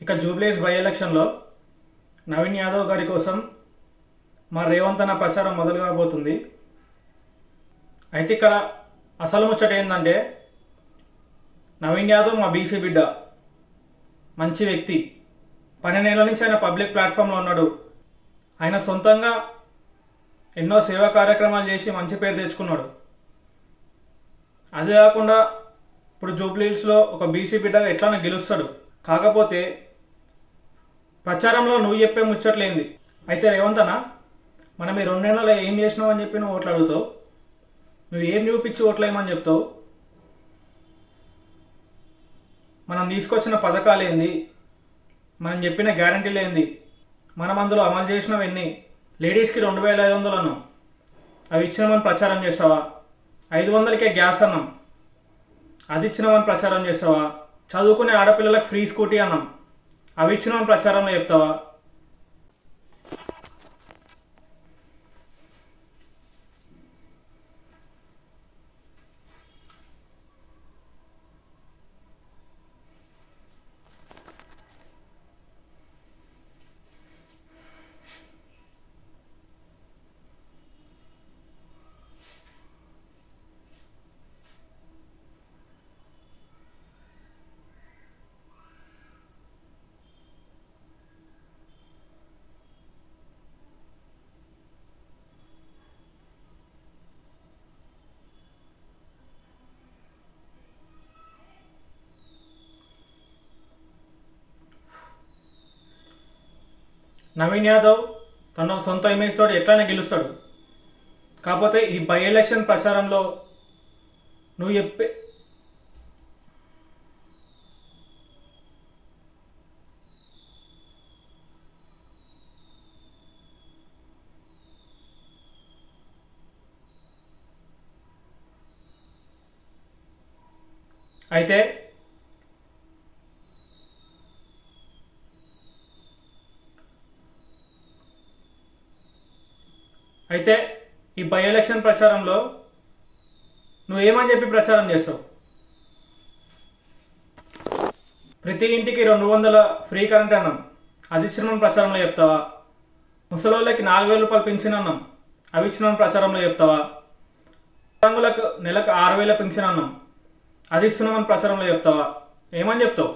ఇక జూబ్లీహిల్స్ బై ఎలక్షన్లో నవీన్ యాదవ్ గారి కోసం మా రేవంత్ అన్న ప్రచారం మొదలు కాబోతుంది. అయితే ఇక్కడ అసలు ముచ్చట ఏంటంటే, నవీన్ యాదవ్ మా బీసీ బిడ్డ, మంచి వ్యక్తి. 12 ఏళ్ల నుంచి ఆయన పబ్లిక్ ప్లాట్ఫామ్లో ఉన్నాడు. ఆయన సొంతంగా ఎన్నో సేవా కార్యక్రమాలు చేసి మంచి పేరు తెచ్చుకున్నాడు. అదే కాకుండా ఇప్పుడు జూబ్లీహిల్స్లో ఒక బీసీ బిడ్డగా ఎట్లా గెలుస్తాడు. కాకపోతే ప్రచారంలో నువ్వు చెప్పే ముచ్చట్లేంది. అయితే రేవంత్ అన్న, మనం ఈ 2 నెలల్లో ఏం చేసినావు అని చెప్పి నువ్వు ఓట్లు అడుగుతావు. నువ్వు ఏం చూపించి ఓట్లేయమని చెప్తావు. మనం తీసుకొచ్చిన పథకాలు ఏంది, మనం చెప్పిన గ్యారంటీలు ఏంది, మనం అందులో అమలు చేసినవి ఎన్ని. లేడీస్కి 2500 అన్నాం, అవి ఇచ్చినామని ప్రచారం చేస్తావా? 500కే గ్యాస్ అన్నాం, అది ఇచ్చినామని ప్రచారం చేస్తావా? చదువుకునే ఆడపిల్లలకు ఫ్రీ స్కూటీ అన్నాం, అవి ఇచ్చినామని ప్రచారంలో చెప్తావా? నవీన్ యాదవ్ తన సొంత ఇమేజ్ తోటి ఎట్లయినా గెలుస్తాడు. కాకపోతే ఈ బై ఎలక్షన్ ప్రచారంలో నువ్వు చెప్పే అయితే అయితే ఈ బై ఎలక్షన్ ప్రచారంలో నువ్వేమని చెప్పి ప్రచారం చేస్తావు? ప్రతి ఇంటికి 200 ఫ్రీ కరెంట్ అన్నాం, అది ఇచ్చినామని ప్రచారంలో చెప్తావా? ముసలోళ్ళకి 4000 రూపాయలు పింఛన్ అన్నాం, అవి ఇచ్చినామని ప్రచారంలో చెప్తావా? రంగులకు నెలకు 6000 పింఛన్ అన్నాం, అది ఇస్తున్నామని ప్రచారంలో చెప్తావా? ఏమని చెప్తావు?